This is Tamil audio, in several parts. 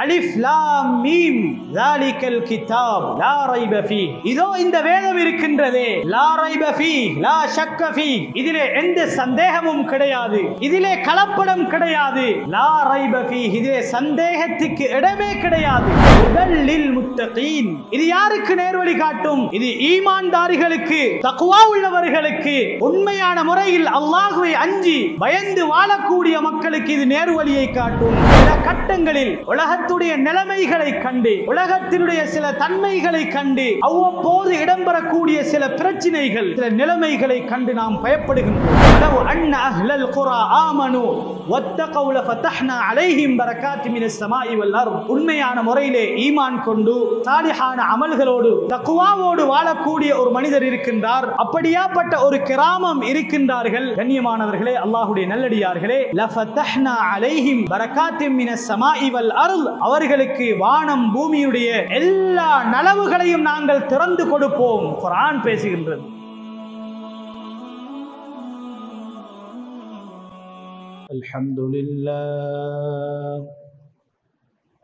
அலிஃப் லாம் மீம் ஸாலிகல் கிதாப் லா ரைப ஃபீஹ். இதோ இந்த வேதம் இருக்கின்றதே, லா ரைப ஃபீஹ் லா ஷக்க ஃபீஹ், இதிலே எந்த சந்தேகமும் கிடையாது, இதிலே கலப்படம் கிடையாது. லா ரைப ஃபீஹ், இதிலே சந்தேகத்துக்கு இடமே கிடையாது. ஹுதல் முத்தகீன், இது யாருக்கு நேர்வழி காட்டும்? இது ஈமான்தாரிகளுக்கு, தக்வா உள்ளவர்களுக்கு, உண்மையான முறையில் அல்லாஹ்வை அஞ்சி பயந்து வாழக்கூடிய மக்களுக்கு இது நேர்வழியை காட்டும். சில கட்டங்களில் உலகத்துடைய நிலைமைகளை கண்டு, உலகத்தினுடைய சில தன்மைகளை கண்டு, அவ்வப்போது இடம்பெறக்கூடிய சில பிரச்சனைகள், சில நிலைமைகளை கண்டு நாம் பயப்படுகின்றோம். லவ் அன்ன அஹ்லல் குரா ஆமனு வத்தகவு லஃபதஹ்னா அலைஹிம் பரகாத்தி மினஸ் ஸமாஇ வல் அர்த். உண்மையான முறையிலே ஈமான் கொண்டு சாலிஹான அமல்களோடு தக்வாவோடு வாழக்கூடிய ஒரு மனிதர் இருக்கின்றார். அப்படியாப்பட்ட ஒரு கிராமம் இருக்கின்றார்கள். கண்ணியமானவர்களே, அல்லாஹ்வுடைய நல்லடியார்களே, லஃபதஹ்னா அலைஹிம் பரகாத்தி மினஸ் ஸமாஇ வல் அர்த், அவர்களுக்கு வானம் பூமியுடைய எல்லா நலவுகளையும் நாங்கள் திறந்து கொடுப்போம். குர்ஆன் பேசுகின்றது.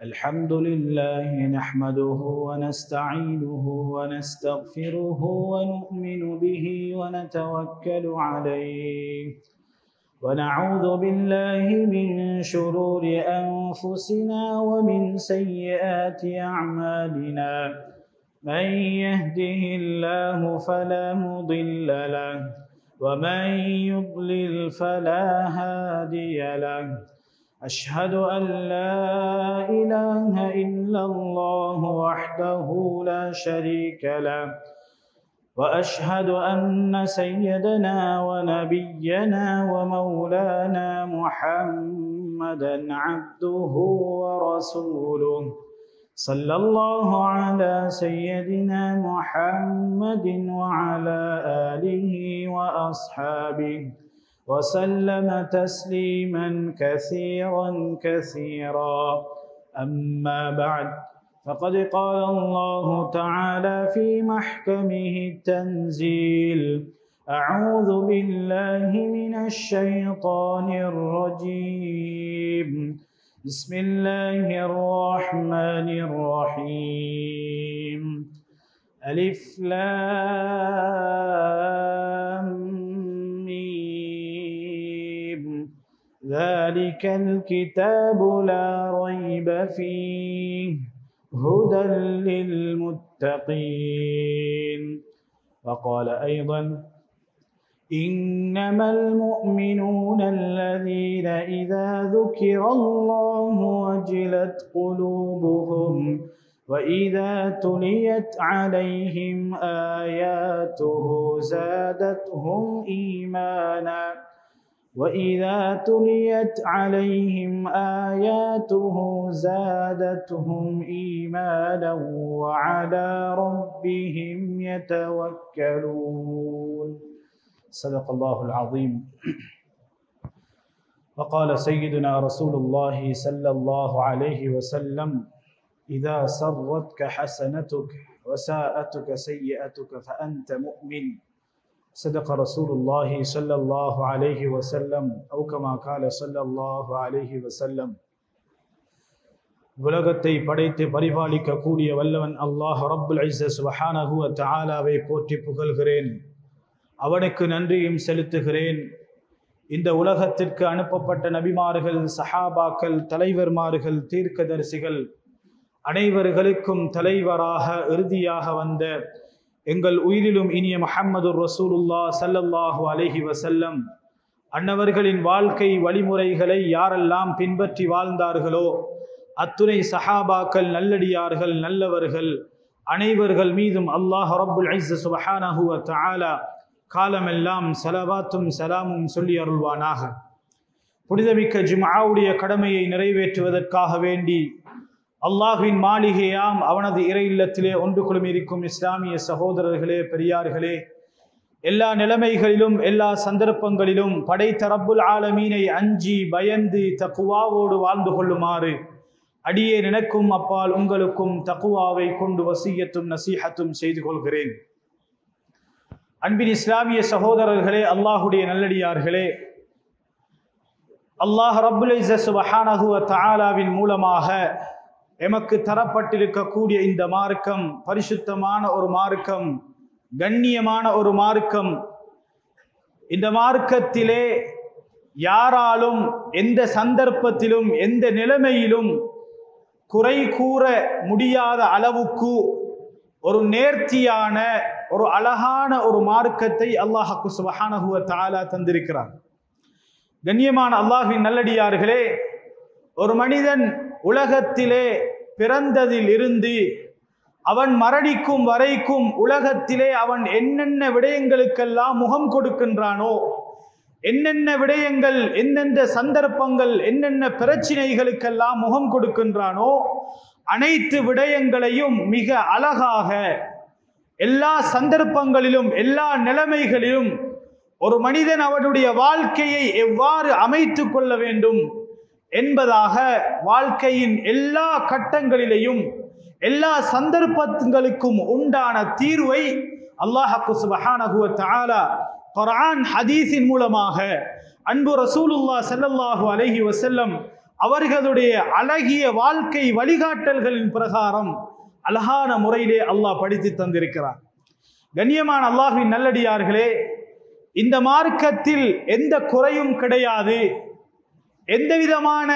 الحمد لله نحمده ونستعينه ونستغفره ونؤمن به ونتوكل عليه ونعوذ بالله من شرور أنفسنا ومن سيئات أعمالنا من يهده الله فلا مضل له ومن يضلل فلا هادي له أشهد أن لا إله إلا الله وحده لا شريك له وأشهد أن سيدنا ونبينا ومولانا محمدا عبده ورسوله صلى الله على سيدنا محمد وعلى آله وأصحابه وسلم تسليما كثيرا كثيرا. أما بعد، فقد قال الله تعالى في محكمه التنزيل: أعوذ بالله من الشيطان الرجيم، بسم الله الرحمن الرحيم. ألف لام ميم ذلك الكتاب لا ريب فيه هدى للمتقين. وقال أيضا: إنما المؤمنون الذين إذا ذكر الله وجلت قلوبهم وإذا تليت عليهم آياته زادتهم إيمانا وإذا تليت عليهم آياته زادتهم إيمانا وعلى ربهم يتوكلون. صدق الله العظيم. وقال سيدنا رسول الله صلى الله عليه وسلم: إذا سرتك حسنتك وساءتك سيئتك فأنت مؤمن. صدق رسول الله صلى الله عليه وسلم أو كما قال صلى الله عليه وسلم. உலகத்தை படைத்து பரிபாலிக்க கூடிய வல்லவன் அல்லாஹ் ரப்புல் இஸ்ஸத் சுப்ஹானஹு வ தஆலாவை போற்றி புகழ்கிறேன். அவனுக்கு நன்றியும் செலுத்துகிறேன். இந்த உலகத்திற்கு அனுப்பப்பட்ட நபிமார்கள், சஹாபாக்கள், தலைவர்மார்கள், தீர்க்கதரிசிகள் அனைவர்களுக்கும் தலைவராக இறுதியாக வந்த எங்கள் உயிரிலும் இனிய முஹம்மது ரசூலுல்லாஹ் ஸல்லல்லாஹு அலைஹி வஸல்லம் அன்னவர்களின் வாழ்க்கை வழிமுறைகளை யாரெல்லாம் பின்பற்றி வாழ்ந்தார்களோ அத்துணை சஹாபாக்கள், நல்லடியார்கள், நல்லவர்கள் அனைவர்கள் மீதும் அல்லாஹ் ரப்புல் இஸ்ஸத் சுப்ஹானஹு வ தஆலா காலமெல்லாம் ஸலவாத்தும் ஸலாமும் சொல்லி அருள்வானாக. புனிதமிக்க ஜும்ஆவுடைய கடமையை நிறைவேற்றுவதற்காக வேண்டி அல்லாஹ்வின் மாளிகையாம் அவனது இறை இல்லத்திலே ஒன்று குழுமி இருக்கும் இஸ்லாமிய சகோதரர்களே, பெரியார்களே, எல்லா நிலைமைகளிலும் எல்லா சந்தர்ப்பங்களிலும் படைத்த ரப்புல் ஆலமீனை அஞ்சி பயந்து தக்வாவோடு வாழ்ந்து கொள்ளுமாறு அடியே நினைக்கும் அப்பால் உங்களுக்கும் தக்வாவை கொண்டு வசியத்தும் நசீஹத்தும் செய்து கொள்கிறேன். அன்பின் இஸ்லாமிய சகோதரர்களே, அல்லாஹுடைய நல்லடியார்களே, அல்லாஹ் ரப்புல் இஸ்ஸத் சுப்ஹானஹு வ தஆலாவின் மூலமாக எமக்கு தரப்பட்டிருக்கக்கூடிய இந்த மார்க்கம் பரிசுத்தமான ஒரு மார்க்கம், கண்ணியமான ஒரு மார்க்கம். இந்த மார்க்கத்திலே யாராலும் எந்த சந்தர்ப்பத்திலும் எந்த நிலைமையிலும் குறை கூற முடியாத அளவுக்கு ஒரு நேர்த்தியான ஒரு அழகான ஒரு மார்க்கத்தை அல்லாஹ் சுப்ஹானஹு வ தஆலா தந்திருக்கிறார். கண்ணியமான அல்லாஹ்வின் நல்லடியார்களே, ஒரு மனிதன் உலகத்திலே பிறந்ததில் இருந்து அவன் மரணிக்கும் வரைக்கும் உலகத்திலே அவன் என்னென்ன விடயங்களுக்கெல்லாம் முகம் கொடுக்கின்றானோ, என்னென்ன விடயங்கள், எந்தெந்த சந்தர்ப்பங்கள், என்னென்ன பிரச்சினைகளுக்கெல்லாம் முகம் கொடுக்கின்றானோ, அனைத்து விடயங்களையும் மிக அழகாக எல்லா சந்தர்ப்பங்களிலும் எல்லா நிலைமைகளிலும் ஒரு மனிதன் அவனுடைய வாழ்க்கையை எவ்வாறு அமைத்து கொள்ள வேண்டும் என்பதாக வாழ்க்கையின் எல்லா கட்டங்களிலேயும் எல்லா சந்தர்ப்பங்களுக்கும் உண்டான தீர்வை அல்லாஹ் சுப்ஹானஹு வ தஆலா குர்ஆன் ஹதீஸின் மூலமாக அன்பு ரசூலுல்லாஹ் ஸல்லல்லாஹு அலைஹி வஸல்லம் அவர்களுடைய அழகிய வாழ்க்கை வழிகாட்டல்களின் பிரகாரம் அழகான முறையிலே அல்லாஹ் படித்து தந்திருக்கிறார். கண்ணியமான அல்லாஹ்வின் நல்லடியார்களே, இந்த மார்க்கத்தில் எந்த குறையும் கிடையாது. எந்த விதமான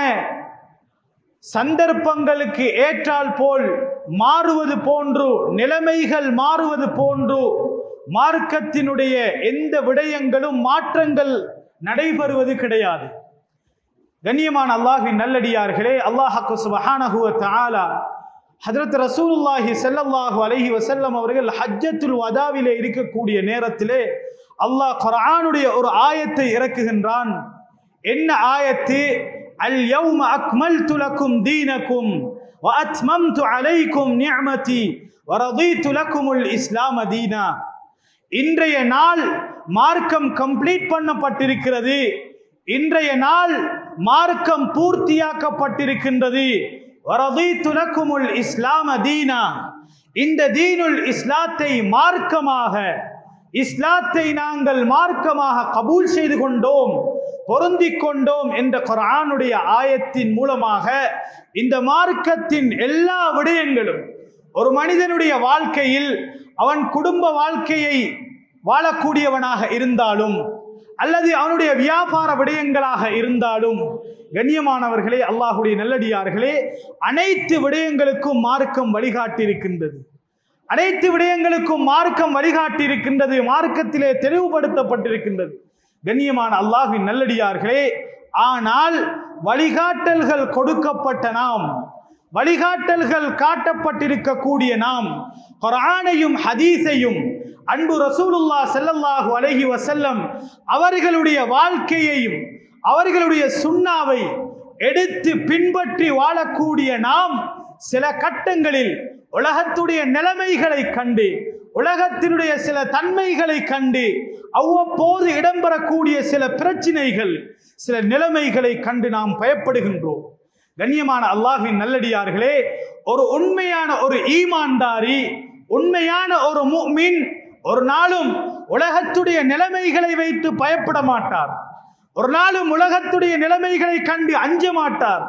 சந்தர்ப்பங்களுக்கு ஏற்றால் போல் மாறுவது போன்று, நிலைமைகள் மாறுவது போன்று மார்க்கத்தினுடைய எந்த விடயங்களும் மாற்றங்கள் நடைபெறுவது கிடையாது. கண்ணியமான அல்லாஹ்வின் நல்லடியார்களே, அல்லாஹ் சுப்ஹானஹு வ தஆலா ஹஜ்ரத் ரசூலுல்லாஹி ஸல்லல்லாஹு அலைஹி வஸல்லம் அவர்கள் ஹஜ்ஜத்துல் வதாவிலே இருக்கக்கூடிய நேரத்திலே அல்லாஹ் குர்ஆனுடைய ஒரு ஆயத்தை இறக்குகின்றான். என்ன ஆயத்து? அல் யௌம அக்மல்து லக்கும் தீனக்கும் வ அத்மம்து அலைக்கும் நிஅமதி வ ரதீது லக்குமுல் இஸ்லாம தீனா. இன்றைய நாள் மார்க்கம் கம்ப்ளீட் பண்ணப்பட்டிருக்கிறது. இன்றைய நாள் மார்க்கம் பூர்த்தியாக்கப்பட்டிருக்கின்றது. வரதீது லக்குமுல் இஸ்லாம தீனா. இந்த தீனுல் இஸ்லாத்தை மார்க்கமாக, இஸ்லாத்தை நாங்கள் மார்க்கமாக கபூல் செய்து கொண்டோம், பொருந்திக் கொண்டோம் என்ற குர்ஆனுடைய ஆயத்தின் மூலமாக இந்த மார்க்கத்தின் எல்லா விடயங்களும் ஒரு மனிதனுடைய வாழ்க்கையில் அவன் குடும்ப வாழ்க்கையை வாழக்கூடியவனாக இருந்தாலும் அல்லது அவனுடைய வியாபார விடயங்களாக இருந்தாலும், கண்ணியமானவர்களே, அல்லாஹ்வுடைய நல்லடியார்களே, அனைத்து விடயங்களுக்கும் மார்க்கம் வழிகாட்டியிருக்கின்றது. அனைத்து விடயங்களுக்கும் மார்க்கம் வழிகாட்டியிருக்கின்றது. மார்க்கத்திலே தெளிவுபடுத்தப்பட்டிருக்கின்றது. கண்ணியமான அல்லாஹ்வின் நல்லடியார்களே, ஆனால் வழிகாட்டல்கள் கொடுக்கப்பட்ட நாம், வழிகாட்டல்கள் காட்டப்பட்டிருக்கக்கூடிய நாம் குர்ஆனையும் ஹதீஸையும் அன்பு ரசூலுல்லாஹ் ஸல்லல்லாஹு அலைஹி வஸல்லம் அவர்களுடைய வாழ்க்கையையும் அவர்களுடைய சுன்னாவை எடுத்து பின்பற்றி வாழக்கூடிய நாம் சில கட்டங்களில் உலகத்துடைய நிலைமைகளை கண்டு, உலகத்தினுடைய சில தன்மைகளை கண்டு, அவ்வப்போது இடம்பெறக்கூடிய சில பிரச்சினைகள், சில நிலைமைகளை கண்டு நாம் பயப்படுகின்றோம். கண்ணியமான அல்லாஹ்வின் நல்லடியார்களே, ஒரு உண்மையான ஒரு ஈமான்தாரி, உண்மையான ஒரு முஃமின் ஒரு நாளும் உலகத்துடைய நிலைமைகளை வைத்து பயப்பட மாட்டார். ஒரு நாளும் உலகத்துடைய நிலைமைகளை கண்டு அஞ்ச மாட்டார்.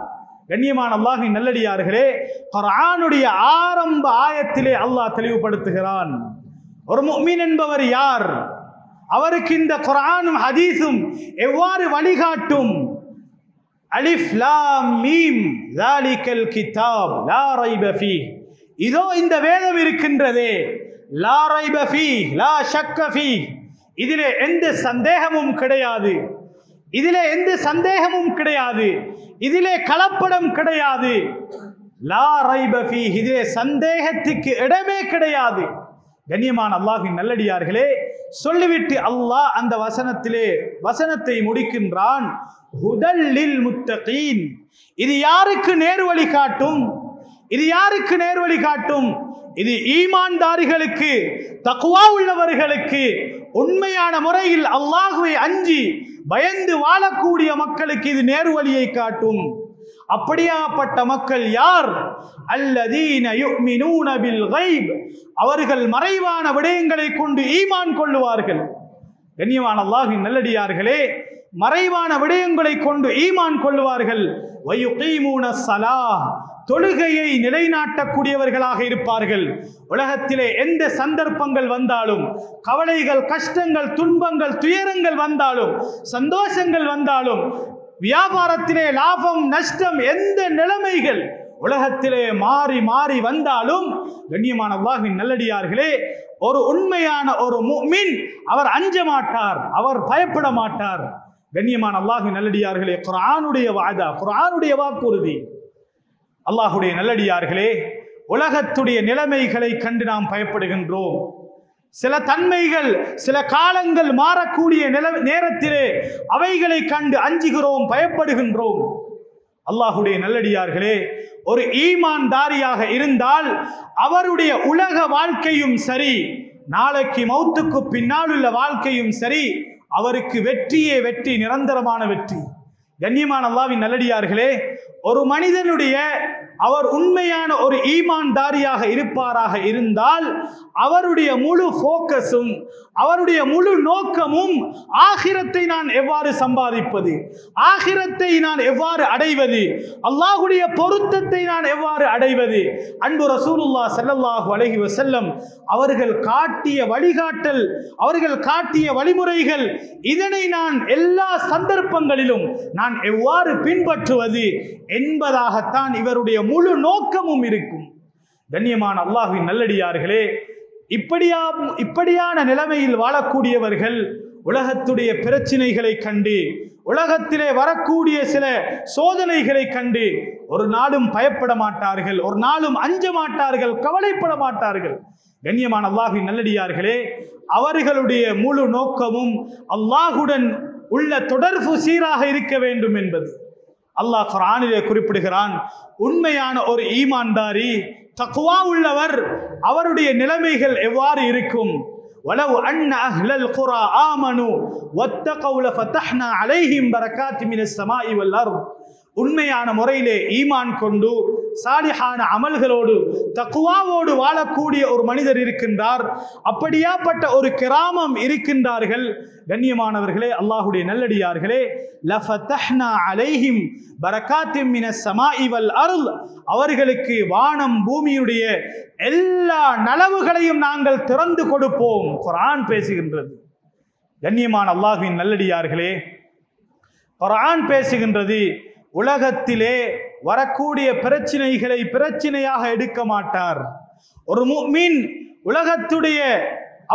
கண்ணியமான அல்லாஹ்வின் நல்லடியார்களே, குர்ஆனுடைய ஆரம்ப ஆயத்திலே அல்லாஹ் தெளிவுபடுத்துகிறான். ஒரு முஃமின் என்பவர் யார்? அவருக்கு இந்த குர்ஆனும் ஹதீஸும் எவ்வாறு வழிகாட்டும்? அலிஃப் லாம் மீம் ஸாலிகல் கிதாப் லா ரைப ஃபீஹ். இதோ இந்த வேதம் இருக்கின்றதே, லா ரைப ஃபீஹ் லா ஷக்க ஃபீஹ், இதிலே எந்த சந்தேகமும் கிடையாது, இதிலே எந்த சந்தேகமும் கிடையாது, இதிலே கலப்படம் கிடையாது. லா ரைப ஃபீஹ், இதிலே சந்தேகத்துக்கு இடமே கிடையாது. கண்ணியமான அல்லாஹ்வின் நல்லடியார்களே, சொல்லிவிட்டு அல்லாஹ் அந்த வசனத்தை முடிக்கின்றான். ஹுதல் லில் முத்தகீன். இது யாருக்கு நேர்வழி காட்டும்? இது யாருக்கு நேர்வழி காட்டும்? இது ஈமான்தாரிகளுக்கு, தக்வா உள்ளவர்களுக்கு, உண்மையான முறையில் அல்லாஹ்வை அஞ்சி பயந்து வாழக்கூடிய மக்களுக்கு இது நேர்வழியை காட்டும். அப்படியாப்பட்ட மக்கள் யார்? அல்லதீன யுமினூன பில் கைப். அவர்கள் மறைவான விடயங்களை கொண்டு ஈமான் கொள்ளுவார்கள். கண்ணியமான அல்லாஹ்வின் நல்லடியார்களே, மறைவான விடயங்களை கொண்டு ஈமான் கொள்ளுவார்கள். வயுகீமூன ஸலாஹ், தொழுகையை நிலைநாட்டக்கூடியவர்களாக இருப்பார்கள். உலகத்திலே எந்த சந்தர்ப்பங்கள் வந்தாலும், கவலைகள், கஷ்டங்கள், துன்பங்கள், துயரங்கள் வந்தாலும், சந்தோஷங்கள் வந்தாலும், வியாபாரத்திலே லாபம் நஷ்டம், எந்த நிலைமைகள் உலகத்திலே மாறி மாறி வந்தாலும், கண்ணியமான அல்லாஹ்வின் நல்லடியார்களே, ஒரு உண்மையான ஒரு முஃமின் அவர் அஞ்ச மாட்டார், அவர் பயப்பட மாட்டார். கண்ணியமான அல்லாஹ்வின் நல்லடியார்களே, குர்ஆனுடைய வாதா, குர்ஆனுடைய வாக்குறுதி. அல்லாஹ்வுடைய நல்லடியார்களே, உலகத்துடைய நிலைமைகளை கண்டு நாம் பயப்படுகின்றோம். சில தன்மைகள், சில காலங்கள் மாறக்கூடிய நேரத்திலே அவைகளை கண்டு அஞ்சுகிறோம், பயப்படுகின்றோம். அல்லாஹ்வுடைய நல்லடியார்களே, ஒரு ஈமான்தாரியாக இருந்தால் அவருடைய உலக வாழ்க்கையும் சரி, நாளைக்கு மௌத்துக்கு பின்னால் உள்ள வாழ்க்கையும் சரி, அவருக்கு வெற்றியே வெற்றி, நிரந்தரமான வெற்றி. கண்ணியமான அல்லாஹ்வின் நல்லடியார்களே, ஒரு மனிதனுடைய அவர் உண்மையான ஒரு ஈமான்தாரியாக இருப்பாராக இருந்தால் அவருடைய முழு ஃபோக்கஸும், அவருடைய முழு நோக்கமும் ஆகிரத்தை நான் எவ்வாறு சம்பாதிப்பது, ஆகிரத்தை நான் எவ்வாறு அடைவது, அல்லாஹ்வுடைய பொருத்தத்தை நான் எவ்வாறு அடைவது. அன்பு ரசூலுல்லாஹ் ஸல்லல்லாஹு அலைஹி வஸல்லம் அவர்கள் காட்டிய வழிகாட்டல், அவர்கள் காட்டிய வழிமுறைகள், இதனை நான் எல்லா சந்தர்ப்பங்களிலும் நான் எவ்வாறு பின்பற்றுவது என்பதாகத்தான் இவருடைய முழு நோக்கமும் இருக்கும். கண்ணியமான அல்லாஹ்வின் நல்லடியார்களே, இப்படியான நிலைமையில் வாழக்கூடியவர்கள் உலகத்துடைய பிரச்சனைகளை கண்டு, உலகத்திலே வரக்கூடிய சில சோதனைகளை கண்டு ஒரு நாளும் பயப்பட மாட்டார்கள், ஒரு நாளும் அஞ்ச மாட்டார்கள், கவலைப்பட மாட்டார்கள். கண்ணியமான அல்லாஹ்வின் நல்லடியார்களே, அவர்களுடைய முழு நோக்கமும் அல்லாஹுடன் உள்ள தொடர்பு சீராக இருக்க வேண்டும் என்பது. அல்லாஹ் குர்ஆனிலே குறிப்பிடுகிறான், உண்மையான ஒரு ஈமான்தாரி, தக்வா உள்ளவர், அவருடைய நிலைமைகள் எவ்வாறு இருக்கும். வலவ் அன்ன அஹ்லல் குரா ஆமனு வத்தகவு லஃபதஹ்னா அலைஹிம் பரகாத்தின் மினஸ் ஸமாஇ வல் அர்த். உண்மையான முறையிலே ஈமான் கொண்டு சாலிஹான அமல்களோடு தக்வாவோடு வாழக்கூடிய ஒரு மனிதர் இருக்கின்றார், அப்படியாப்பட்ட ஒரு கிராமம் இருக்கின்றார்கள். கண்ணியமானவர்களே, அல்லாஹ்வுடைய நல்லடியார்களே, லஃபதஹ்னா அலைஹிம் பரகாத்தின் மினஸ் ஸமாஇ வல் அர்த், அவர்களுக்கு வானம் பூமியுடைய எல்லா நலவுகளையும் நாங்கள் திறந்து கொடுப்போம். குர்ஆன் பேசுகின்றது. கண்ணியமான அல்லாஹ்வின் நல்லடியார்களே, குர்ஆன் பேசுகின்றது, உலகத்திலே வரக்கூடிய பிரச்சனைகளை பிரச்சனையாக எடுக்க மாட்டார். ஒரு முஃமின் உலகத்துடைய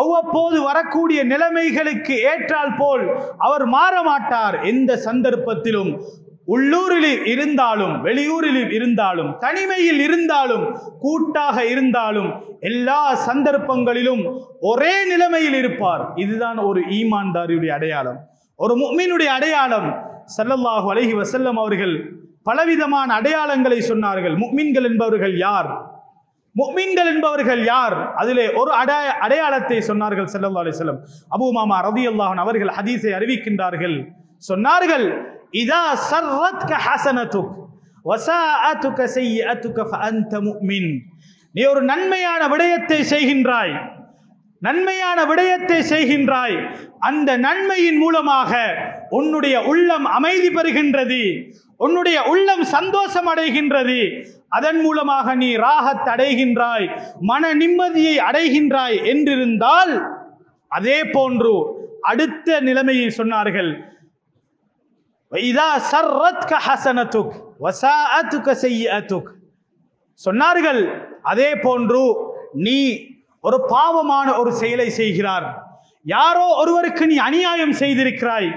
அவ்வப்போது வரக்கூடிய நிலைமைகளுக்கு ஏற்றால் போல் அவர் மாற மாட்டார். எந்த சந்தர்ப்பத்திலும், உள்ளூரில் இருந்தாலும், வெளியூரில் இருந்தாலும், தனிமையில் இருந்தாலும், கூட்டாக இருந்தாலும், எல்லா சந்தர்ப்பங்களிலும் ஒரே நிலைமையில் இருப்பார். இதுதான் ஒரு ஈமான்தாரியுடைய அடையாளம், ஒரு முஃமினுடைய அடையாளம். ஸல்லல்லாஹு அலைஹி வஸல்லம் அவர்கள் பலவிதமான அடையாளங்களை சொன்னார்கள். முஃமின்கள் என்பவர்கள் யார், முஃமின்கள் என்பவர்கள் யார்? அதிலே ஒரு அடையாளத்தை சொன்னார்கள் ஸல்லல்லாஹு அலைஹி வஸல்லம். அபூ உமாமா ரலியல்லாஹு அன்ஹு அவர்கள் ஹதீஸை அறிவிக்கின்றார்கள். சொன்னார்கள், இதா சர்ரத்க ஹஸனதுக் வஸாஅதுக ஸய்யிஅதுக ஃபஅன்த முஃமின். நீ ஒரு நன்மையான விடயத்தை செய்கின்றாய், நன்மையான விடயத்தை செய்கின்றாய், அந்த நன்மையின் மூலமாக உன்னுடைய உள்ளம் அமைதி பெறுகின்றது, உன்னுடைய உள்ளம் சந்தோஷம் அடைகின்றது, அதன் மூலமாக நீ ராஹத் அடைகின்றாய், மன நிம்மதியை அடைகின்றாய் என்றிருந்தால், அதே போன்று அடுத்த நிலைமையை சொன்னார்கள், இதா சர்ரத்க ஹஸனதுக் வஸாஅதுக ஸய்யிஅதுக். சொன்னார்கள், அதே போன்று நீ ஒரு பாவமான ஒரு செயலை செய்கிறார், யாரோ ஒருவருக்கு நீ அநியாயம் செய்திருக்கிறாய்,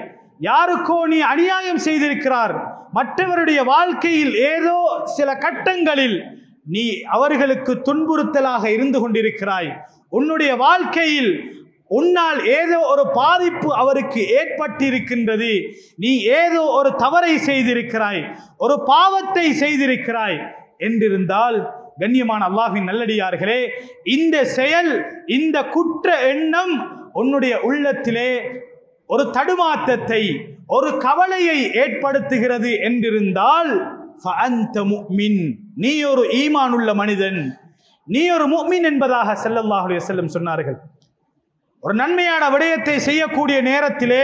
யாருக்கோ நீ அநியாயம் செய்திருக்கிறார், மற்றவருடைய வாழ்க்கையில் ஏதோ சில கட்டங்களில் நீ அவர்களுக்கு துன்புறுத்தலாக இருந்து கொண்டிருக்கிறாய், உன்னுடைய வாழ்க்கையில் உன்னால் ஏதோ ஒரு பாதிப்பு அவருக்கு ஏற்பட்டிருக்கின்றது, நீ ஏதோ ஒரு தவறை செய்திருக்கிறாய், ஒரு பாவத்தை செய்திருக்கிறாய் என்றிருந்தால், கண்ணியமான அல்லாஹ்வின் நல்லடியார்களே, இந்த செயல், இந்த குற்ற எண்ணம் உன்னுடைய உள்ளத்திலே ஒரு தடுமாற்றத்தை, ஒரு கவலையை ஏற்படுத்துகிறது என்றிருந்தால், ஃபஅன்த முஃமின், நீ ஒரு ஈமான் உள்ள மனிதன், நீ ஒரு முஃமின் என்பதாக ஸல்லல்லாஹு அலைஹி வஸல்லம் சொன்னார்கள். ஒரு நன்மையான விடயத்தை செய்யக்கூடிய நேரத்திலே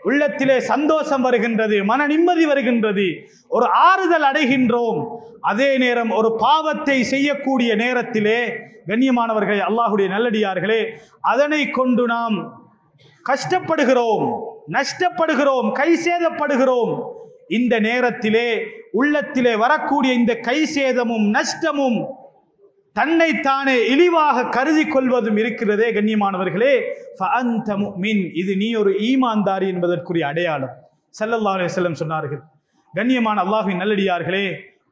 உள்ளத்திலே சந்தோஷம் வருகின்றது, மன நிம்மதி வருகின்றது, ஒரு ஆறுதல் அடைகின்றோம். அதே நேரம் ஒரு பாவத்தை செய்யக்கூடிய நேரத்திலே கண்ணியமானவர்களே, அல்லாஹ்வுடைய நல்லடியார்களே, அதனை கொண்டு நாம் கஷ்டப்படுகிறோம், நஷ்டப்படுகிறோம், கை சேதப்படுகிறோம். இந்த நேரத்திலே உள்ளத்திலே வரக்கூடிய இந்த கை சேதமும் நஷ்டமும் தன்னைத்தானே இழிவாக கருதி கொள்வதும் இருக்கிறதே கண்ணியமானவர்களே, ஃபஅன்த முஃமின், இது நீ ஒரு ஈமான்தாரி என்பதற்குரிய அடையாளம். ஸல்லல்லாஹு அலைஹி வஸல்லம் சொன்னார்கள். கண்ணியமான அல்லாஹ்வின் நல்லடியார்களே,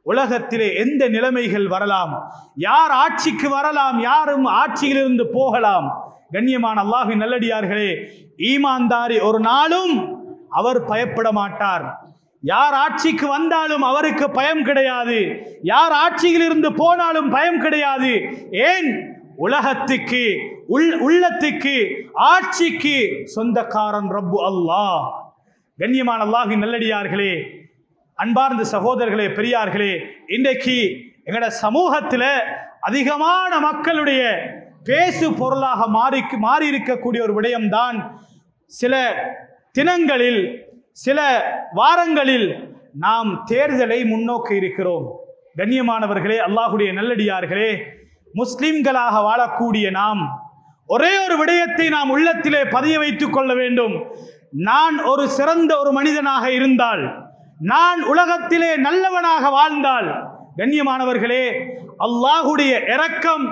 உலகத்திலே எந்த நிலைமைகள் வரலாம், யார் ஆட்சிக்கு வரலாம், யாரும் ஆட்சியிலிருந்து போகலாம். கண்ணியமான அல்லாஹ்வின் நல்லடியார்களே, ஈமான்தாரி ஒரு நாளும் அவர் பயப்பட மாட்டார். யார் ஆட்சிக்கு வந்தாலும் அவருக்கு பயம் கிடையாது, யார் ஆட்சியில் இருந்து போனாலும் பயம் கிடையாது. ஏன்? உலகத்துக்கு உள்ளத்துக்கு ஆட்சிக்கு சொந்தக்காரன் ரப்பு அல்லாஹ். கண்ணியமான அல்லாஹ்வின் நல்லடியார்களே, அன்பார்ந்த சகோதரர்களே, பெரியார்களே, இன்றைக்கு எங்கட சமூகத்தில் அதிகமான மக்களுடைய பேசு பொருளாக மாறி இருக்கக்கூடிய ஒரு விடயம்தான், சில தினங்களில் சில வாரங்களில் நாம் தேர்தலை முன்னோக்கி இருக்கிறோம். கண்ணியமானவர்களே, அல்லாஹ்வுடைய நல்லடியார்களே, முஸ்லிம்களாக வாழக்கூடிய நாம் ஒரே ஒரு விடயத்தை நாம் உள்ளத்திலே பதிய வைத்துக் கொள்ள வேண்டும். நான் ஒரு சிறந்த ஒரு மனிதனாக இருந்தால், நான் உலகத்திலே நல்லவனாக வாழ்ந்தால், கண்ணியமானவர்களே, அல்லாஹ்வுடைய இரக்கம்,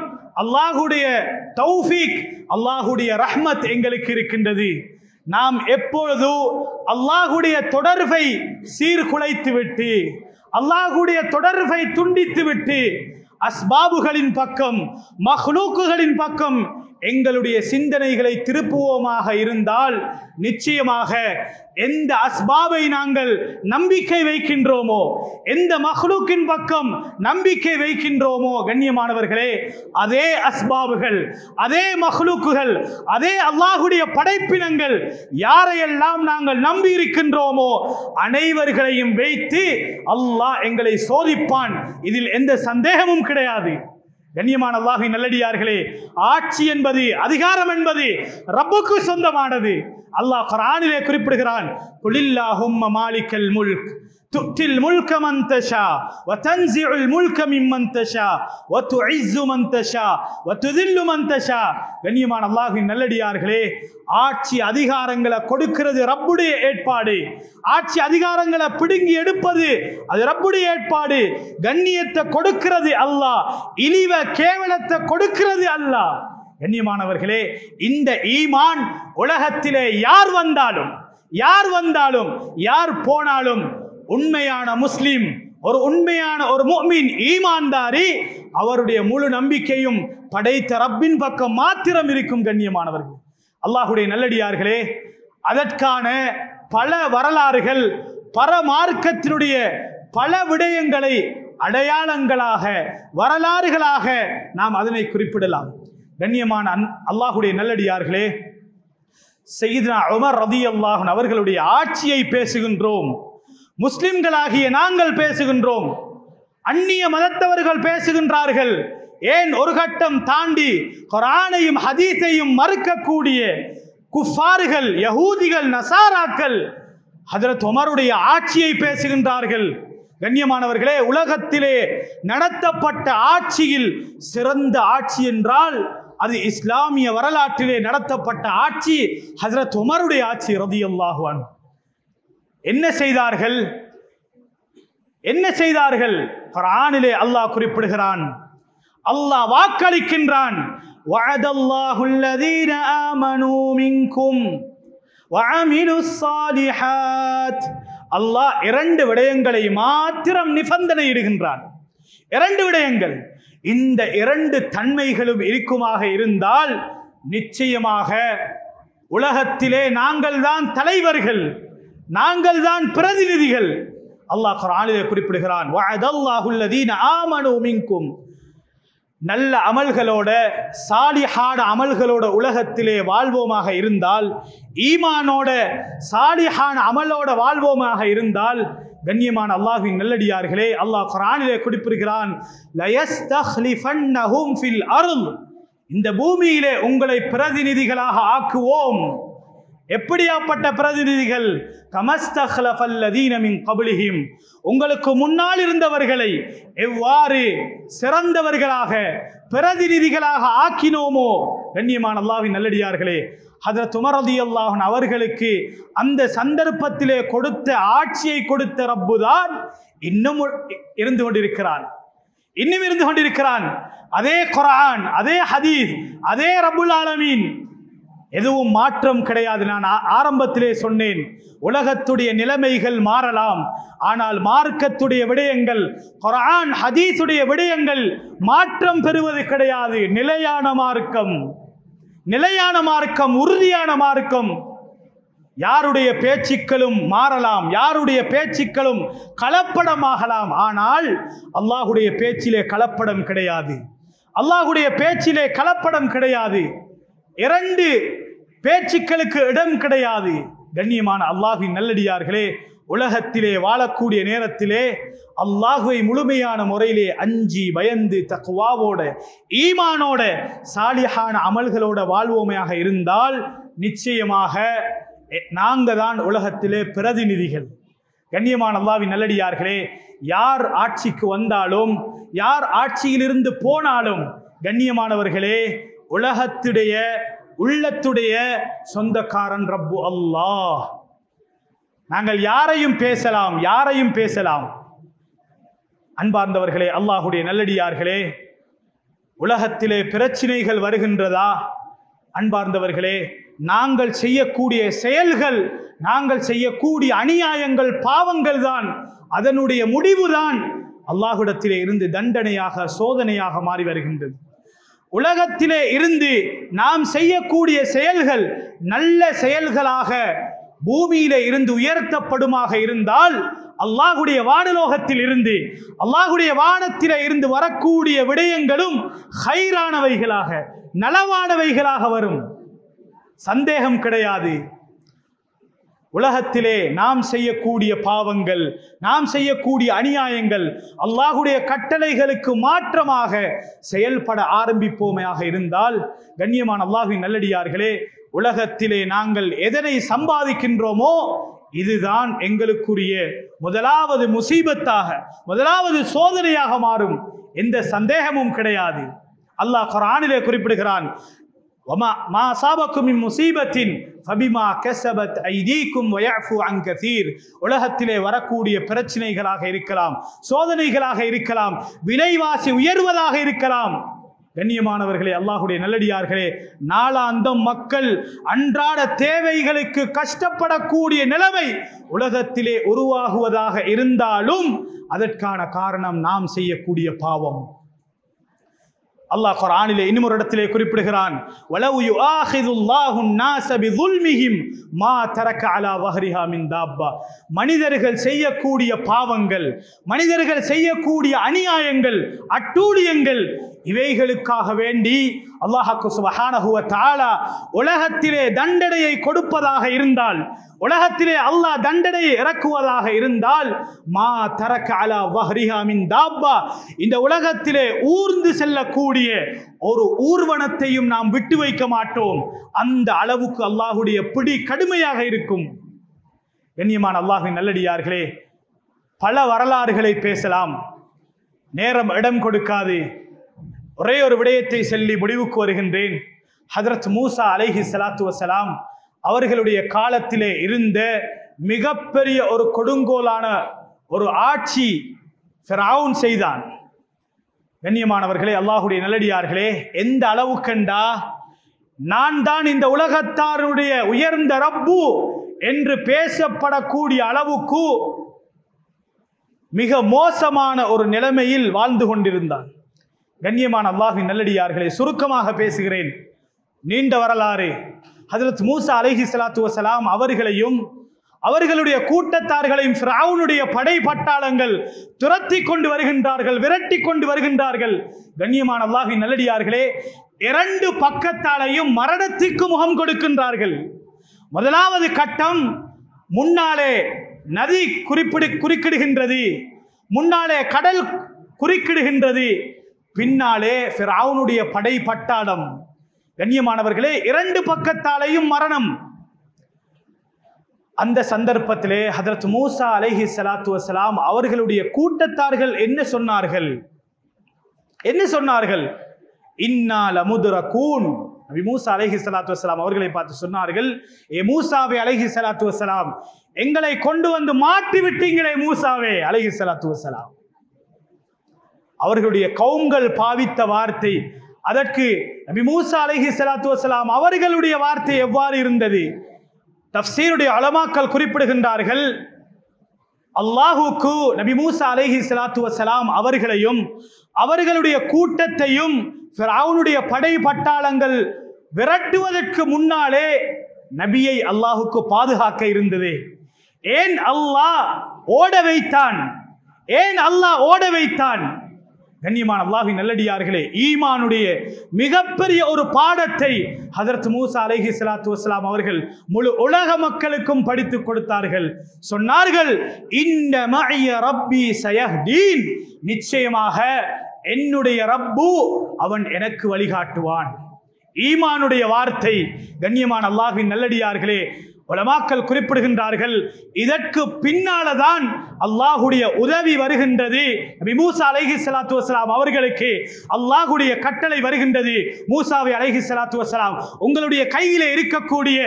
அல்லாஹ்வுடைய தௌஃபீக், அல்லாஹ்வுடைய ரஹ்மத் எங்களுக்கு இருக்கின்றது. நாம் எப்பொழுது அல்லாஹ்வுடைய தொடர்பை சீர்குலைத்து விட்டு, அல்லாஹ்வுடைய தொடர்பை துண்டித்து விட்டு அஸ்பாபுகளின் பக்கம், மஹ்லூக்குகளின் பக்கம் எங்களுடைய சிந்தனைகளை திருப்புவோமாக இருந்தால், நிச்சயமாக எந்த அஸ்பாபை நாங்கள் நம்பிக்கை வைக்கின்றோமோ, எந்த மஹ்லூக்கின் பக்கம் நம்பிக்கை வைக்கின்றோமோ, கண்ணியமானவர்களே, அதே அஸ்பாபுகள், அதே மஹ்லூக்குகள், அதே அல்லாஹ்வுடைய படைப்பினங்கள் யாரையெல்லாம் நாங்கள் நம்பி இருக்கின்றோமோ அனைவர்களையும் வைத்து அல்லாஹ் எங்களை சோதிப்பான். இதில் எந்த சந்தேகமும் கிடையாது. கண்ணியமான அல்லாஹ்வின் நல்லடியார்களே, ஆட்சி என்பது, அதிகாரம் என்பது ரப்புக்கு சொந்தமானது. அல்லாஹ் குர்ஆனிலே குறிப்பிடுகிறான், குலில்லாஹும்ம மாலிக்கல் முல்க் துத்தில் முல்க மன் தஷா வ தன்ஸிஉல் முல்க மிம்மன் தஷா வ துஇஸ்ஸு மன் தஷா வ துதில்லு மன் தஷா. கண்ணியமான அல்லாஹ்வின் நல்லடியார்களே, ஆட்சி அதிகாரங்களை கொடுக்கிறது ரப்புடைய ஏற்பாடு. ஆட்சி அதிகாரங்களை பிடுங்கி எடுப்பது அது ரப்புடைய ஏற்பாடு. கண்ணியத்தை கொடுக்கிறது அல்லாஹ், இழிவ கேவலத்தை கொடுக்கிறது அல்லாஹ். கண்ணியமானவர்களே, இந்த ஈமான் உலகத்திலே யார் வந்தாலும் யார் போனாலும் உண்மையான முஸ்லிம், ஒரு உண்மையான ஒரு முஃமின், ஈமான்தாரி, அவருடைய முழு நம்பிக்கையும் படைத்த ரப்பின் பக்கம் மாத்திரம் இருக்கும். கண்ணியமானவர்கள், அல்லாஹ்வுடைய நல்லடியார்களே, அதற்கான பல வரலாறுகள், பரமார்க்கத்தினுடைய பல விடயங்களை அடையாளங்களாக, வரலாறுகளாக நாம் அதனை குறிப்பிடலாம். கண்ணியமான அல்லாஹ்வுடைய நல்லடியார்களே, சையதுனா உமர் ரலியல்லாஹு அன்ஹு அவர்களுடைய ஆட்சியை பேசுகின்றோம். முஸ்லிம்களாகிய நாங்கள் பேசுகின்றோம், அந்நிய மதத்தவர்கள் பேசுகின்றார்கள். ஏன் ஒரு கட்டம் தாண்டி குர்ஆனையும் ஹதீஸையும் மறுக்கக்கூடிய குஃபார்கள், யஹூதிகள், நசாராக்கள் ஹஜ்ரத் உமருடைய ஆட்சியை பேசுகின்றார்கள். கண்ணியமானவர்களே, உலகத்திலே நடத்தப்பட்ட ஆட்சியில் சிறந்த ஆட்சி என்றால் அது இஸ்லாமிய வரலாற்றிலே நடத்தப்பட்ட ஆட்சி ஹஜ்ரத் உமருடைய ஆட்சி ரலியல்லாஹு அன்ஹு. என்ன செய்தார்கள்? குர்ஆனிலே அல்லாஹ் குறிப்பிடுகிறான், அல்லாஹ் வாக்களிக்கின்றான், வஅதல்லாஹுல் லதீன ஆமனூ மின்கும் வஅமிலுஸ் ஸாலிஹாத். அல்லாஹ் இரண்டு விடயங்களை மாத்திரம் நிபந்தனை இடுகின்றான். இரண்டு விடயங்கள். இந்த இரண்டு தன்மைகளும் இருக்குமாக இருந்தால் நிச்சயமாக உலகத்திலே நாங்கள் தான் தலைவர்கள், நாங்கள் தான் பிரதிநிதிகள். அல்லாஹ் குர்ஆனிலே குறிப்பிடுகிறான், வஅதல்லாஹுல் லதீன ஆமனூ மின்கும். நல்ல அமல்களோட, சாலிஹான அமல்களோட உலகத்திலே வாழ்வோமாக இருந்தால், ஈமானோட சாலிஹான அமலோட வாழ்வோமாக இருந்தால், கண்ணியமான அல்லாஹ்வின் நல்லடியார்களே, அல்லாஹ் குர்ஆனிலே குறிப்பிடுகிறான், லயஸ்தக்லிஃபன்னஹும் ஃபில் அர்த். இந்த பூமியிலே உங்களை பிரதிநிதிகளாக ஆக்குவோம். எப்படியாப்பட்ட பிரதிநிதிகள்? கமஸ்தக்லஃபல்லதீன மின் கப்லிஹிம், உங்களுக்கு முன்னால் இருந்தவர்களை எவ்வாறு சிறந்தவர்களாக பிரதிநிதிகளாக ஆக்கினோமோ. கண்ணியமான அல்லாஹ்வின் நல்லடியார்களே, ஹஜ்ரத் உமர் ரலியல்லாஹு அன்ஹு அவர்களுக்கு அந்த சந்தர்ப்பத்திலே கொடுத்த ஆட்சியை கொடுத்த ரப்பு தான் இன்னும் இருந்து கொண்டிருக்கிறான், இன்னும் இருந்து கொண்டிருக்கிறான். அதே குர்ஆன், அதே ஹதீஸ், அதே ரப்புல் ஆலமீன், எதுவும் மாற்றம் கிடையாது. நான் ஆரம்பத்திலே சொன்னேன், உலகத்துடைய நிலைமைகள் மாறலாம், ஆனால் மார்க்கத்துடைய விடயங்கள், குர்ஆன் ஹதீஸுடைய விடயங்கள் மாற்றம் பெறுவது கிடையாது. நிலையான மார்க்கம், நிலையான மார்க்கம், உறுதியான மார்க்கம். யாருடைய பேச்சுக்களும் மாறலாம், யாருடைய பேச்சுக்களும் கலப்படமாகலாம், ஆனால் அல்லாஹ்வுடைய பேச்சிலே கலப்படம் கிடையாது. அல்லாஹ்வுடைய பேச்சிலே கலப்படம் கிடையாது. இரண்டு பேச்சுக்களுக்கு இடம் கிடையாது. கண்ணியமான அல்லாஹ்வின் நல்லடியார்களே, உலகத்திலே வாழக்கூடிய நேரத்திலே அல்லாஹ்வை முழுமையான முறையிலே அஞ்சி பயந்து தக்வாவோட ஈமானோட சாலிஹான அமல்களோட வாழ்வோமையாக இருந்தால் நிச்சயமாக நாங்கள் தான் உலகத்திலே பிரதிநிதிகள். கண்ணியமான அல்லாஹ்வின் நல்லடியார்களே, யார் ஆட்சிக்கு வந்தாலும், யார் ஆட்சியிலிருந்து போனாலும், கண்ணியமானவர்களே, உலகத்துடைய உள்ளத்துடைய சொந்தக்காரன் ரப்பு அல்லாஹ். நாங்கள் யாரையும் பேசலாம், யாரையும் பேசலாம். அன்பார்ந்தவர்களே, அல்லாஹ்வுடைய நல்லடியார்களே, உலகத்திலே பிரச்சனைகள் வருகின்றதா? அன்பார்ந்தவர்களே, நாங்கள் செய்யக்கூடிய செயல்கள், நாங்கள் செய்யக்கூடிய அநியாயங்கள், பாவங்கள் தான் அதனுடைய முடிவுதான் அல்லாஹ்விடத்திலே இருந்து தண்டனையாக, சோதனையாக மாறி வருகின்றது. உலகத்திலே இருந்து நாம் செய்யக்கூடிய செயல்கள் நல்ல செயல்களாக பூமியிலே இருந்து உயர்த்தப்படுமாக இருந்தால், அல்லாஹ்வுடைய வானலோகத்தில் இருந்து, அல்லாஹ்வுடைய வானத்திலே இருந்து வரக்கூடிய விடயங்களும் ஹைரானவைகளாக, நலவானவைகளாக வரும். சந்தேகம் கிடையாது. உலகத்திலே நாம் செய்யக்கூடிய பாவங்கள், நாம் செய்யக்கூடிய அநியாயங்கள், அல்லாஹ்வுடைய கட்டளைகளுக்கு மாற்றமாக செயல்பட ஆரம்பிப்போமையாக இருந்தால், கண்ணியமான அல்லாஹ்வின் நல்லடியார்களே, உலகத்திலே நாங்கள் எதனை சம்பாதிக்கின்றோமோ இதுதான் எங்களுக்குரிய முதலாவது முசீபத்தாக, முதலாவது சோதனையாக மாறும். எந்த சந்தேகமும் கிடையாது. அல்லாஹ் குர்ஆனிலே குறிப்பிடுகிறான், மா அஸாபக்கும் மின் முஸீபத்தின் ஃபபிமா கஸபத் ஐதீக்கும் வயஃபு அன் கஸீர். உலகத்திலே வரக்கூடிய பிரச்சனைகளாக இருக்கலாம், சோதனைகளாக இருக்கலாம், விலைவாசி உயர்வதாக இருக்கலாம். கண்ணியமானவர்களே, அல்லாஹ்வுடைய நல்லடியார்களே, நாளாந்தம் மக்கள் அன்றாட தேவைகளுக்கு கஷ்டப்படக்கூடிய நிலைமை உலகத்திலே உருவாகுவதாக இருந்தாலும் அதற்கான காரணம் நாம் செய்யக்கூடிய பாவம். அல்லாஹ் குர்ஆனிலே இன்னும் ஒரு இடத்திலே குறிப்பிடுகிறான், வலவ் யுஆஹிதுல்லாஹு الناس بظلمهم ما ترك على ظهرها من دابة. மனிதர்கள் செய்யக்கூடிய பாவங்கள், மனிதர்கள் செய்யக்கூடிய அநியாயங்கள், அட்டூழியங்கள், இவைகளுக்காக வேண்டி அல்லாஹ் சுப்ஹானஹு வ தஆலா உலகத்திலே தண்டனையை கொடுப்பதாக இருந்தால், உலகத்திலே அல்லாஹ் தண்டனையை இறக்குவதாக இருந்தால், மா தரக அலா வஹ்ரிஹா மின் தாப்பா, இந்த உலகத்திலே ஊர்ந்து செல்லக்கூடிய ஒரு ஊர்வனத்தையும் நாம் விட்டு வைக்க மாட்டோம். அந்த அளவுக்கு அல்லாஹ்வுடைய பிடி கடுமையாக இருக்கும். கண்ணியமான அல்லாஹ்வின் நல்லடியார்களே, பல வரலாறுகளை பேசலாம், நேரம் இடம் கொடுக்காது. ஒரே ஒரு விடயத்தை சொல்லி முடிவுக்கு வருகின்றேன். ஹஜ்ரத் மூசா அலைஹி ஸலாத்து வஸலாம் அவர்களுடைய காலத்திலே இருந்த மிகப்பெரிய ஒரு கொடுங்கோலான ஒரு ஆட்சி ஃபிரௌன் செய்தான். கண்ணியமானவர்களே, அல்லாஹ்வுடைய நல்லடியார்களே, எந்த அளவுக்கண்டா, நான் தான் இந்த உலகத்தாருடைய உயர்ந்த ரப்பு என்று பேசப்படக்கூடிய அளவுக்கு மிக மோசமான ஒரு நிலைமையில் வாழ்ந்து கொண்டிருந்தான். கண்ணியமான அல்லாஹ்வின் நல்லடியார்களே, சுருக்கமாக பேசுகிறேன், நீண்ட வரலாறு. ஹஜ்ரத் மூசா அலைஹி ஸலாத்து வஸலாம் அவர்களையும் அவர்களுடைய கூட்டத்தார்களையும் ஃபிரௌனுடைய படை பட்டாளங்கள் துரத்தி கொண்டு வருகின்றார்கள், விரட்டி கொண்டு வருகின்றார்கள். கண்ணியமான அல்லாஹ்வின் நல்லடியார்களே, இரண்டு பக்கத்தாலையும் மரணத்திற்கு முகம் கொடுக்கின்றார்கள். முதலாவது கட்டம், முன்னாலே நதி குறுக்கிடுகின்றது, முன்னாலே கடல் குறுக்கிடுகின்றது, பின்னாலே ஃபிரௌனுடைய படை பட்டாளம். கண்ணியமானவர்களே, இரண்டு பக்கத்தாலையும் மரணம். அந்த சந்தர்ப்பத்திலே ஹஜ்ரத் மூசா அலைஹிஸ்ஸலாத்து வஸ்ஸலாம் அவர்களுடைய கூட்டத்தார்கள் என்ன சொன்னார்கள்? இன்னா லமுதுரகூன். நபி மூசா அலைஹிஸ்ஸலாத்து வஸ்ஸலாம் அவர்களை பார்த்து சொன்னார்கள், ஏ மூசாவே அலைஹிஸ்ஸலாத்து வஸ்ஸலாம், எங்களை கொண்டு வந்து மாட்டி விட்டீங்களே மூசாவே அலைஹிஸ்ஸலாத்து வஸ்ஸலாம். அவர்களுடைய கவும்கள் பாவித்த வார்த்தை, அதற்கு நபி மூசா அலைஹிஸ்ஸலாத்து வஸ்ஸலாம் அவர்களுடைய வார்த்தை எவ்வாறு இருந்தது? தஃப்சீருடைய உலமாக்கள் குறிப்பிடுகின்றார்கள், அல்லாஹுக்கு நபி மூசா அலைஹிஸ்ஸலாத்து வஸ்ஸலாம் அவர்களையும் அவர்களுடைய கூட்டத்தையும் ஃபிரௌனுடைய படை பட்டாளங்கள் விரட்டுவதற்கு முன்னாலே நபியை அல்லாஹுக்கு பாதுகாக்க இருந்தது. ஏன் அல்லாஹ் ஓட வைத்தான்? கண்ணியமான அல்லாஹ்வின் நல்லடியார்களே, ஈமானுடைய மிகப்பெரிய ஒரு பாடத்தை ஹஜ்ரத் மூசா அலைஹிஸ்ஸலாத்து வஸ்ஸலாம் அவர்கள் முழு உலக மக்களுக்கும் படித்துக் கொடுத்தார்கள். சொன்னார்கள், இன்ன மஇய ரப்பி சயஹ்தீன், நிச்சயமாக என்னுடைய ரப்பு அவன் எனக்கு வழிகாட்டுவான். ஈமானுடைய வார்த்தை. கண்ணியமான அல்லாஹ்வின் நல்லடியார்களே, உலமாக்கள் குறிப்பிடுகின்றார்கள், இதற்கு பின்னால்தான் அல்லாஹுடைய உதவி வருகின்றது. நபி மூசா அலைஹிஸ்ஸலாத்து வஸ்ஸலாம் அவர்களுக்கு அல்லாஹுடைய கட்டளை வருகின்றது, மூசாவை அலைஹிஸ்ஸலாத்து வஸ்ஸலாம் உங்களுடைய கையிலே இருக்கக்கூடிய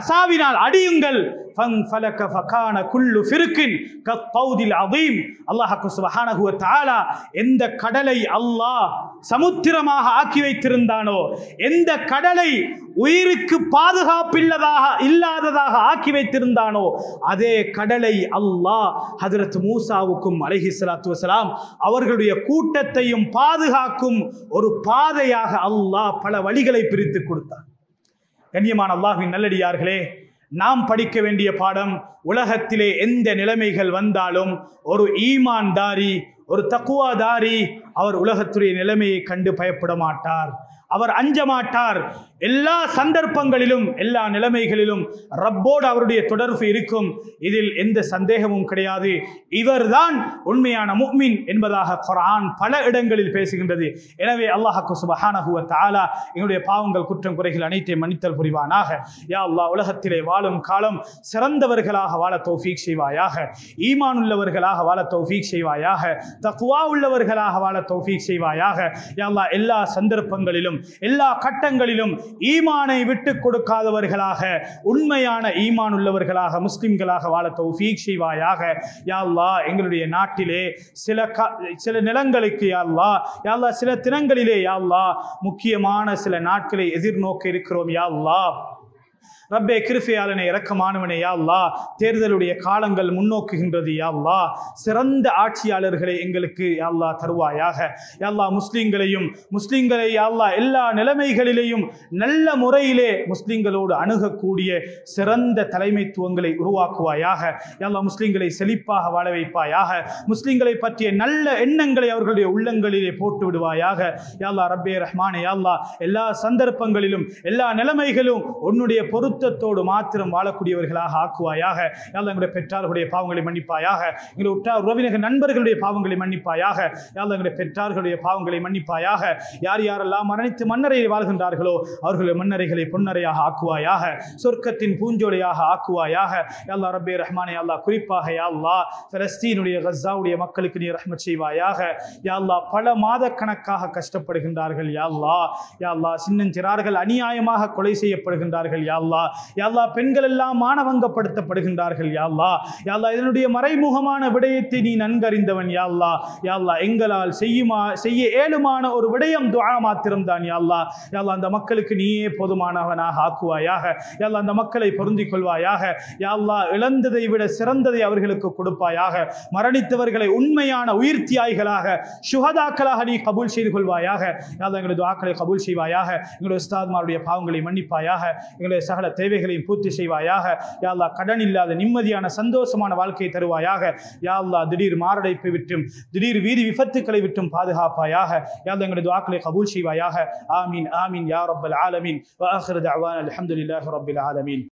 அசாவினால் அடியுங்கள். فانفلق فكان كل فرق كالطود العظيم. அல்லாஹ் சுப்ஹானஹு வ தஆலா எந்த கடலை அல்லாஹ் சமுத்திரமாக ஆக்கி வைத்திருந்தானோ, எந்த கடலை உயிருக்கு இல்லாததாக ஆக்கி வைத்திருந்தானோ, அதே கடலை அல்லாஹ் ஹஜ்ரத் மூசாவுக்கும் அலைஹிஸ்ஸலாத்து வஸ்ஸலாம் அவர்களுடைய கூட்டத்தையும் பாதுகாக்கும் ஒரு பாதையாக அல்லாஹ் பல வழிகளை பிரித்து கொடுத்தார். கண்ணியமான அல்லாஹ்வின் நல்லடியார்களே, நாம் படிக்க வேண்டிய பாடம், உலகத்திலே எந்த நிலைமைகள் வந்தாலும் ஒரு ஈமான்தாரி, ஒரு தக்வாதாரி அவர் உலகத்துடைய நிலைமையை கண்டு பயப்பட மாட்டார், அவர் அஞ்ச மாட்டார். எல்லா சந்தர்ப்பங்களிலும் எல்லா நிலைமைகளிலும் ரப்போடு அவருடைய தொடர்பு இருக்கும். இதில் எந்த சந்தேகமும் கிடையாது. இவர்தான் உண்மையான முஃமின் என்பதாக குர்ஆன் பல இடங்களில் பேசுகின்றது. எனவே அல்லாஹ் சுப்ஹானஹு வ தஆலா எங்களுடைய பாவங்கள் குற்றம் குறைகள் அனைத்தையும் மன்னித்தல் புரிவானாக. யா அல்லாஹ், உலகத்திலே வாழும் காலம் சிறந்தவர்களாக வாழ தௌஃபீக் செய்வாயாக, ஈமான் உள்ளவர்களாக வாழ தௌஃபீக் செய்வாயாக, தக்வா உள்ளவர்களாக வாழ தௌஃபீக் செய்வாயாக. யா அல்லாஹ், எல்லா சந்தர்ப்பங்களிலும் எல்லா கட்டங்களிலும் ஈமானை விட்டு கொடுக்காதவர்களாக, உண்மையான ஈமான் உள்ளவர்களாக, முஸ்லிம்களாக வாழ தௌஃபீக் செய்வாயாக. யா அல்லாஹ், எங்களுடைய நாட்டிலே சில நிலங்களுக்கு யா அல்லாஹ் சில தினங்களிலே யா அல்லாஹ் முக்கியமான சில நாட்களை எதிர்நோக்க இருக்கிறோம். யா அல்லாஹ், ரப்பே கிருபையாளனே, இரக்கமானவனே, யா அல்லாஹ், தேர்தலுடைய காலங்கள் முன்னோக்குகின்றது. யா அல்லாஹ், சிறந்த ஆட்சியாளர்களை எங்களுக்கு யா அல்லாஹ் தருவாயாக. யா அல்லாஹ், முஸ்லிம்களை யா அல்லாஹ் எல்லா நிலைமைகளிலேயும் நல்ல முறையிலே முஸ்லிம்களோடு அணுகக்கூடிய சிறந்த தலைமைத்துவங்களை உருவாக்குவாயாக. யா அல்லாஹ், முஸ்லிம்களை செழிப்பாக வாழ வைப்பாயாக. முஸ்லிம்களை பற்றிய நல்ல எண்ணங்களை அவர்களுடைய உள்ளங்களிலே போட்டு விடுவாயாக. யா அல்லாஹ், ரப்பே ரஹ்மானே, யா அல்லாஹ், எல்லா சந்தர்ப்பங்களிலும் எல்லா நிலைமைகளும் உன்னுடைய பொருத்தத்தோடு மாத்திரம் வாழக்கூடியவர்களாக ஆக்குவாயாக. யா அல்லாஹ், எங்களுடைய பெற்றார்களுடைய பாவங்களை மன்னிப்பாயாக. எங்களுடைய உற்றார் உறவினர் நண்பர்களுடைய பாவங்களை மன்னிப்பாயாக. யா அல்லாஹ், எங்களுடைய பெற்றார்களுடைய பாவங்களை மன்னிப்பாயாக. யார் யாரெல்லாம் மரணித்து மன்னரையை வாழ்கின்றார்களோ அவர்களுடைய மன்னரைகளை பொன்னரையாக ஆக்குவாயாக, சொர்க்கத்தின் பூஞ்சோலையாக ஆக்குவாயாக. யா அல்லாஹ், ரப்பே ரஹ்மானே, யா அல்லாஹ், குறிப்பாக யா அல்லாஹ் பலஸ்தீனுடைய கஸாவுடைய மக்களுக்கு நீ ரஹ்மத் செய்வாயாக. யா அல்லாஹ், பல மாத கணக்காக கஷ்டப்படுகின்றார்கள். யா அல்லாஹ், சின்னஞ்சிறார்கள் அநியாயமாக கொலை செய்யப்படுகின்றார்கள். யா அல்லாஹ், யா அல்லாஹ், பெண்கள் எல்லாம் மானவங்கப்படுத்தப்படுகின்றார்கள். யா அல்லாஹ், இதனுடைய மறைமுகமான விடயத்தை நீ நன்கறிந்தவன். யா அல்லாஹ், எங்களால் செய்ய ஏழுமான ஒரு விடயம் துஆ மாத்திரம் தான். யா அல்லாஹ், அந்த மக்களுக்கு நீயே போதுமானவனாக ஆக்குவாயாக. யா அல்லாஹ், அந்த மக்களை பொருந்திக் கொள்வாயாக. யா அல்லாஹ், இழந்ததை விட சிறந்ததை அவர்களுக்கு கொடுப்பாயாக. மரணித்தவர்களை உண்மையான உயிர் தியாகிகளாக, சுஹதாக்களாக நீ கபூல் செய்து கொள்வாயாக. யா அல்லாஹ், எங்களுடைய துஆக்களை கபூல் செய்வாயாக. எங்களுடைய உஸ்தாத்மாருடைய பாவங்களை மன்னிப்பாயாக. எங்களுடைய சகல தேவைகளையும் பூர்த்தி செய்வாயாக. யா அல்லாஹ், கடன் இல்லாத நிம்மதியான சந்தோஷமான வாழ்க்கையை தருவாயாக. யா அல்லாஹ், திடீர் மாரடைப்பை விட்டும் திடீர் வீதி விபத்துக்களை விட்டும் பாதுகாப்பாயாக. யா அல்லாஹ், எங்களுடைய துஆக்களை கபூல் செய்வாயாக. ஆமீன் ஆமீன் யா ரப்பல் ஆலமீன். வ ஆகிரு தஅவானா அல்ஹம்துலில்லாஹி ரப்பில் ஆலமீன்.